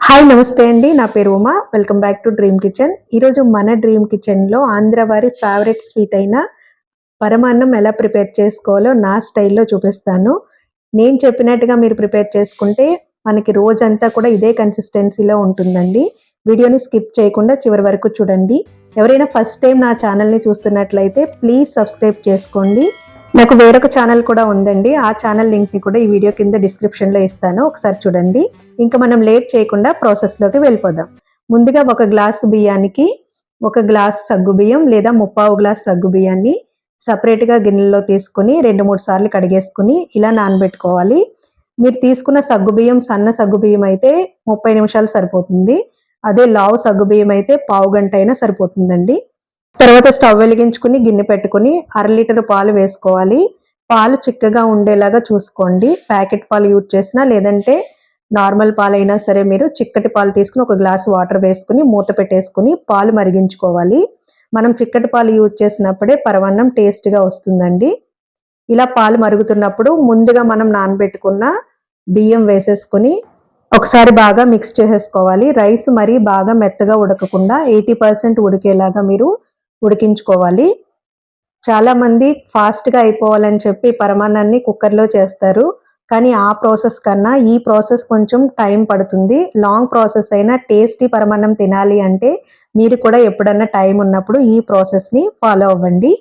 Hi నమస్తే అండి. నా పేరు Uma. Welcome back to dream kitchen. ఈరోజు మన డ్రీమ్ కిచెన్‌లో ఆంధ్ర వారి ఫేవరెట్ స్వీట్ అయిన పరమాన్నం ఎలా ప్రిపేర్ చేసుకోవాలో నా స్టైల్‌లో చూపిస్తాను. నేను చెప్పినట్టుగా మీరు ప్రిపేర్ చేసుకుంటే మనకి రోజంతా కూడా ఇదే కన్సిస్టెన్సీలో ఉంటుందండి. వీడియోని స్కిప్ చేయకుండా చివరి వరకు చూడండి. ఎవరైనా ఫస్ట్ టైం నా ఛానల్‌ని చూస్తున్నట్లయితే ప్లీజ్ సబ్స్క్రైబ్ చేసుకోండి. నాకు వేరొక ఛానల్ కూడా ఉందండి. ఆ ఛానల్ లింక్‌ని కూడా ఈ వీడియో కింద డిస్క్రిప్షన్‌లో ఇస్తాను. ఒకసారి చూడండి. ఇంకా మనం లేట్ చేయకుండా ప్రాసెస్‌లోకి వెళ్ళిపోదాం. ముందుగా ఒక గ్లాసు బియ్యానికి ఒక గ్లాస్ సగ్గుబియ్యం లేదా ముప్పావు గ్లాస్ సగ్గుబియ్యాన్ని సెపరేట్‌గా గిన్నెలో తీసుకొని 2, 3 సార్లు కడిగేసుకొని ఇలా నానబెట్టుకోవాలి. మీరు తీసుకున్న సగ్గుబియ్యం సన్న సగ్గుబియ్యం అయితే 30 నిమిషాలు సరిపోతుంది. అదే లావు సగ్గుబియ్యం అయితే పావు గంట అయినా సరిపోతుందండి. తర్వాత స్టవ్ వెలిగించుకుని గిన్నె పెట్టుకుని 1/2 లీటర్ పాలు వేసుకోవాలి. పాలు చిక్కగా ఉండేలాగా చూసుకోండి. ప్యాకెట్ పాలు యూజ్ చేసినా లేదంటే నార్మల్ పాలైనా సరే మీరు చిక్కటి పాలు తీసుకుని ఒక గ్లాస్ వాటర్ వేసుకుని మూత పెట్టేసుకుని పాలు మరిగించుకోవాలి. మనం చిక్కటి పాలు యూజ్ చేసినప్పుడే పరమాన్నం టేస్ట్‌గా వస్తుందండి. ఇలా పాలు మరుగుతున్నప్పుడు ముందుగా మనం నానబెట్టుకున్న బియ్యం వేసేసుకుని ఒకసారి బాగా మిక్స్ చేసేసుకోవాలి. రైస్ మరీ బాగా మెత్తగా ఉడకకుండా 80% ఉడికేలాగా మీరు ఉడికించుకోవాలి. చాలామంది ఫాస్ట్‌గా అయిపోవాలని చెప్పి పరమాన్నాన్ని కుక్కర్‌లో చేస్తారు. కానీ ఆ ప్రాసెస్ కన్నా ఈ ప్రాసెస్ కొంచెం టైం పడుతుంది. లాంగ్ ప్రాసెస్ అయినా టేస్టీ పరమాన్నం తినాలి అంటే మీరు కూడా ఎప్పుడన్నా టైం ఉన్నప్పుడు ఈ ప్రాసెస్‌ని ఫాలో అవ్వండి.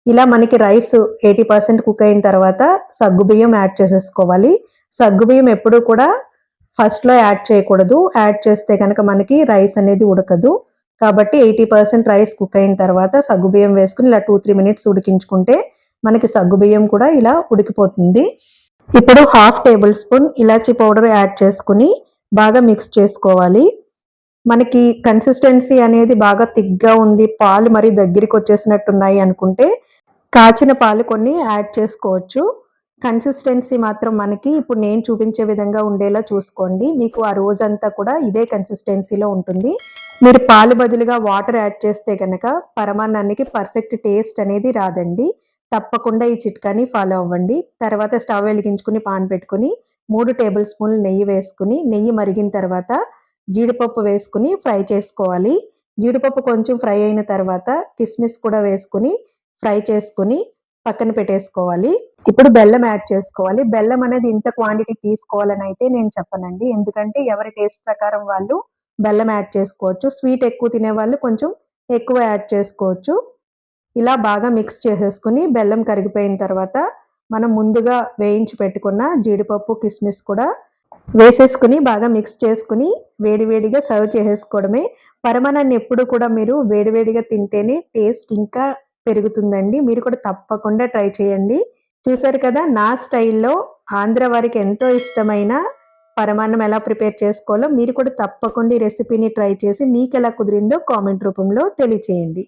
ఇలా మనకి రైస్ 80% కుక్ అయిన తర్వాత సగ్గుబియ్యం యాడ్ చేసేసుకోవాలి. సగ్గుబియ్యం ఎప్పుడూ కూడా ఫస్ట్‌లో యాడ్ చేయకూడదు. యాడ్ చేస్తే గనక మనకి రైస్ అనేది ఉడకదు. కాబట్టి 80% రైస్ కుక్ అయిన తర్వాత సగ్గుబియ్యం వేసుకొని ఇలా 2, 3 మినిట్స్ ఉడికించుకుంటే మనకి సగ్గుబియ్యం కూడా ఇలా ఉడికిపోతుంది. ఇప్పుడు హాఫ్ టేబుల్ స్పూన్ ఇలాచీ పౌడర్ యాడ్ చేసుకుని బాగా మిక్స్ చేసుకోవాలి. మనకి కన్సిస్టెన్సీ అనేది బాగా థిక్‌గా ఉంది, పాలు మరి దగ్గరికి వచ్చేసినట్టున్నాయి అనుకుంటే కాచిన పాలు కొన్ని యాడ్ చేసుకోవచ్చు. కన్సిస్టెన్సీ మాత్రం మనకి ఇప్పుడు నేను చూపించే విధంగా ఉండేలా చూసుకోండి. మీకు ఆ రోజంతా కూడా ఇదే కన్సిస్టెన్సీలో ఉంటుంది. మీరు పాలు బదులుగా వాటర్ యాడ్ చేస్తే గనక పరమాన్నానికి పర్ఫెక్ట్ టేస్ట్ అనేది రాదండి. తప్పకుండా ఈ చిట్కాని ఫాలో అవ్వండి. తర్వాత స్టవ్ వెలిగించుకుని పాన్ పెట్టుకొని 3 టేబుల్ స్పూన్లు నెయ్యి వేసుకుని నెయ్యి మరిగిన తర్వాత జీడిపప్పు వేసుకుని ఫ్రై చేసుకోవాలి. జీడిపప్పు కొంచెం ఫ్రై అయిన తర్వాత కిస్మిస్ కూడా వేసుకుని ఫ్రై చేసుకుని పక్కన పెట్టేసుకోవాలి. ఇప్పుడు బెల్లం యాడ్ చేసుకోవాలి. బెల్లం అనేది ఇంత క్వాంటిటీ తీసుకోవాలని అయితే నేను చెప్పనండి. ఎందుకంటే ఎవరి టేస్ట్ ప్రకారం వాళ్ళు బెల్లం యాడ్ చేసుకోవచ్చు. స్వీట్ ఎక్కువ తినేవాళ్ళు కొంచెం ఎక్కువ యాడ్ చేసుకోవచ్చు. ఇలా బాగా మిక్స్ చేసేసుకుని బెల్లం కరిగిపోయిన తర్వాత మనం ముందుగా వేయించి పెట్టుకున్న జీడిపప్పు, కిస్మిస్ కూడా వేసేసుకుని బాగా మిక్స్ చేసుకుని వేడివేడిగా సర్వ్ చేసేసుకోవడమే. పరమాన్నాన్ని ఎప్పుడు కూడా మీరు వేడివేడిగా తింటేనే టేస్ట్ ఇంకా పెరుగుతుందండి. మీరు కూడా తప్పకుండా ట్రై చేయండి. చూసారు కదా నా స్టైల్‌లో ఆంధ్ర వారికి ఎంతో ఇష్టమైన పరమాన్నం ఎలా ప్రిపేర్ చేసుకోవాలో మీరు కూడా తప్పకుండా ఈ రెసిపీని ట్రై చేసి మీకెలా కుదిరిందో కామెంట్ రూపంలో తెలియచేయండి.